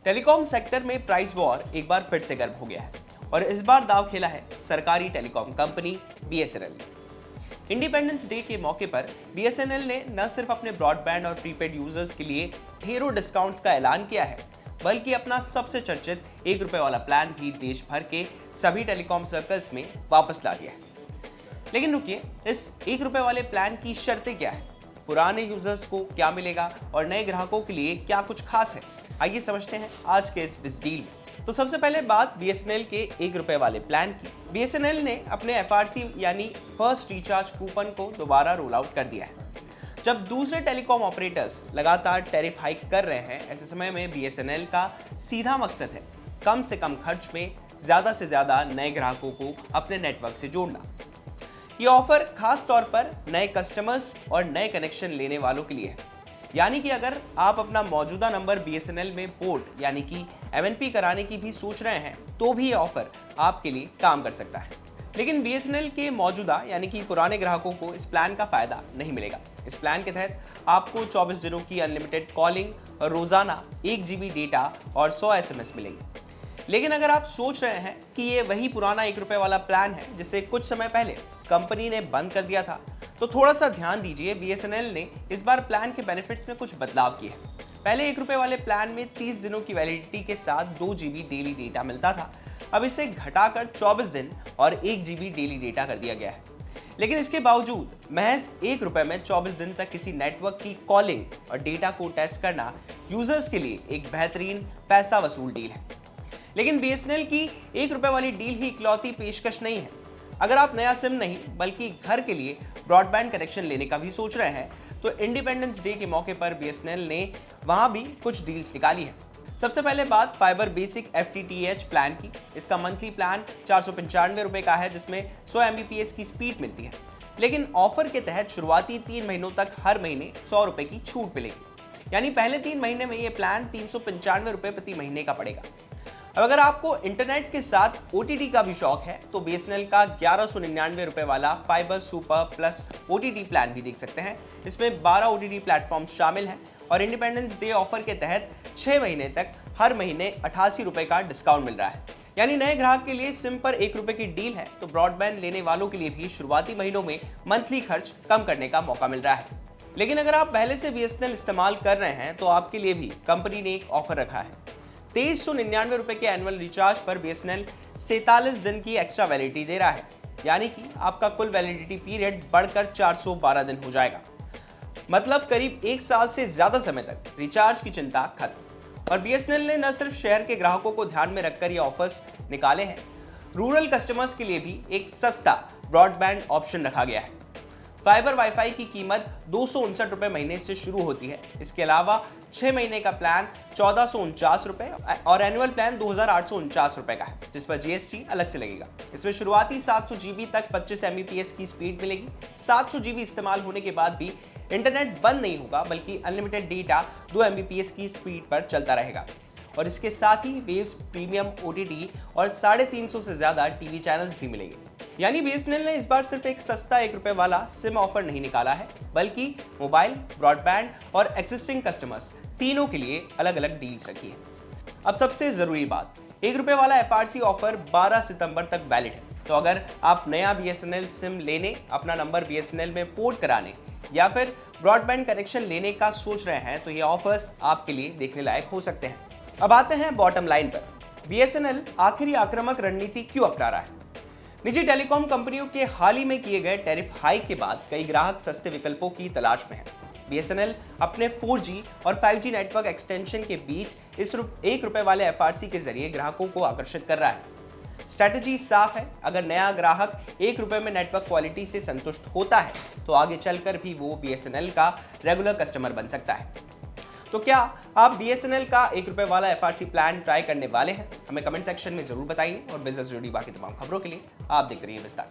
Telecom sector में price war एक बार फिर से गर्म हो गया है और इस बार दाव खेला है सरकारी टेलीकॉम कंपनी बीएसएनएल ने। इंडिपेंडेंस डे के मौके पर बीएसएनएल ने न सिर्फ अपने ब्रॉडबैंड और प्रीपेड यूजर्स के लिए ढेरों डिस्काउंट्स का ऐलान किया है, बल्कि अपना सबसे चर्चित ₹1 वाला प्लान भी देश भर के सभी टेलीकॉम सर्कल्स में वापस ला दिया है। लेकिन रुकिए, इस ₹1 वाले प्लान की शर्तें क्या है, पुराने यूजर्स को क्या मिलेगा और नए ग्राहकों के लिए क्या कुछ खास है, आइए समझते हैं आज के इस डील में। तो सबसे पहले बात बीएसएनएल के ₹1 वाले प्लान की। बीएसएनएल ने अपने एफआरसी यानी फर्स्ट रिचार्ज कूपन को दोबारा रोल आउट कर दिया है। जब दूसरे टेलीकॉम ऑपरेटर्स लगातार टैरिफ हाइक कर रहे हैं, ऐसे समय में बीएसएनएल का सीधा मकसद है कम से कम खर्च में ज्यादा से ज्यादा नए ग्राहकों को अपने नेटवर्क से जोड़ना। ये ऑफर खास तौर पर नए कस्टमर्स और नए कनेक्शन लेने वालों के लिए है, यानी कि अगर आप अपना मौजूदा नंबर बीएसएनएल में पोर्ट यानी कि एमएनपी कराने की भी सोच रहे हैं तो भी ये ऑफर आपके लिए काम कर सकता है। लेकिन बीएसएनएल के मौजूदा यानी कि पुराने ग्राहकों को इस प्लान का फायदा नहीं मिलेगा। इस प्लान के तहत आपको 24 दिनों की अनलिमिटेड कॉलिंग और रोजाना 1 GB डेटा और 100 SMS मिलेगी। लेकिन अगर आप सोच रहे हैं कि ये वही पुराना ₹1 वाला प्लान है जिसे कुछ समय पहले कंपनी ने बंद कर दिया था, तो थोड़ा सा ध्यान दीजिए। बीएसएनएल ने इस बार प्लान के बेनिफिट्स में कुछ बदलाव किए हैं। पहले ₹1 वाले प्लान में 30 दिनों की वैलिडिटी के साथ 2 GB डेली डेटा मिलता था। अब इसे घटाकर 24 दिन और 1 GB डेली डेटा कर दिया गया है। लेकिन इसके बावजूद महज ₹1 में 24 दिन तक किसी नेटवर्क की कॉलिंग और डेटा को टेस्ट करना यूजर्स के लिए एक बेहतरीन पैसा वसूल डील है। लेकिन बीएसएनएल की ₹1 वाली डील ही इकलौती पेशकश नहीं है। अगर आप नया सिम नहीं बल्कि घर के लिए ब्रॉडबैंड कनेक्शन लेने का भी सोच रहे हैं, तो इंडिपेंडेंस डे के मौके पर बीएसएनएल ने वहां भी कुछ डील्स निकाली है। सबसे पहले बात फाइबर बेसिक FTTH प्लान की। इसका मंथली प्लान ₹495 का है, जिसमें 100 Mbps की स्पीड मिलती है। लेकिन ऑफर के तहत शुरुआती 3 महीनों तक हर महीने ₹100 की छूट मिलेगी, यानी पहले 3 महीने में ये प्लान ₹395 प्रति महीने का पड़ेगा। अब अगर आपको इंटरनेट के साथ OTT का भी शौक है तो बीएसएनएल का ₹1199 वाला fibre super plus OTT plan भी देख सकते हैं। इसमें 12 OTT प्लेटफॉर्म्स शामिल हैं और इंडिपेंडेंस डे ऑफर के तहत 6 महीने तक हर महीने ₹88 का डिस्काउंट मिल रहा है। यानी नए ग्राहक के लिए सिम पर ₹1 की डील है, तो ब्रॉडबैंड लेने वालों के लिए भी शुरुआती महीनों में मंथली खर्च कम करने का मौका मिल रहा है। लेकिन अगर आप पहले से बीएसएनएल इस्तेमाल कर रहे हैं तो आपके लिए भी कंपनी ने एक ऑफर रखा है। ₹2399 के एनुअल रिचार्ज पर बीएसएनएल 47 दिन की एक्स्ट्रा वैलिडिटी दे रहा है, यानी कि आपका कुल वैलिडिटी पीरियड बढ़कर 412 दिन हो जाएगा। मतलब करीब 1 साल से ज्यादा समय तक रिचार्ज की चिंता खत्म। और बीएसएनएल ने न सिर्फ शहर के ग्राहकों को ध्यान में रखकर ये ऑफर्स निकाले हैं, रूरल कस्टमर्स के लिए भी एक सस्ता ब्रॉडबैंड ऑप्शन रखा गया है। फाइबर वाईफाई की कीमत ₹259 महीने से शुरू होती है। इसके अलावा 6 महीने का प्लान ₹1449 और एनुअल प्लान ₹2849 का है, जिस पर GST अलग से लगेगा। इसमें शुरुआती 700 GB तक 25 Mbps की स्पीड मिलेगी। 700 GB इस्तेमाल होने के बाद भी इंटरनेट बंद नहीं होगा, बल्कि अनलिमिटेड डेटा 2 Mbps की स्पीड पर चलता रहेगा। और इसके साथ ही वेव्स प्रीमियम OTT और 350 से ज्यादा टीवी चैनल्स भी मिलेंगे। यानी बीएसएनएल ने इस बार सिर्फ एक सस्ता ₹1 वाला सिम ऑफर नहीं निकाला है, बल्कि मोबाइल, ब्रॉडबैंड और एक्सिस्टिंग कस्टमर्स तीनों के लिए अलग अलग डील्स रखी है। अब सबसे जरूरी बात, ₹1 वाला एफआरसी ऑफर 12 सितंबर तक वैलिड है। तो अगर आप नया बीएसएनएल सिम लेने, अपना नंबर बीएसएनएल में पोर्ट कराने या फिर ब्रॉडबैंड कनेक्शन लेने का सोच रहे हैं, तो ये ऑफर्स आपके लिए देखने लायक हो सकते हैं। अब आते हैं बॉटम लाइन पर। बीएसएनएल आखिर आक्रामक रणनीति क्यों अपना रहा है? निजी टेलीकॉम कंपनियों के हाल ही में किए गए टैरिफ हाइक के बाद कई ग्राहक सस्ते विकल्पों की तलाश में हैं। बीएसएनएल अपने 4G और 5G नेटवर्क एक्सटेंशन के बीच इस ₹1 वाले एफआरसी के जरिए ग्राहकों को आकर्षित कर रहा है। स्ट्रैटेजी साफ है, अगर नया ग्राहक ₹1 में नेटवर्क क्वालिटी से संतुष्ट होता है तो आगे चलकर भी वो बीएसएनएल का रेगुलर कस्टमर बन सकता है। तो क्या आप बीएसएनएल का ₹1 वाला एफआरसी प्लान ट्राई करने वाले हैं? हमें कमेंट सेक्शन में जरूर बताइए और बिजनेस से जुड़ी बाकी तमाम खबरों के लिए आप देखते रहिए विस्तार।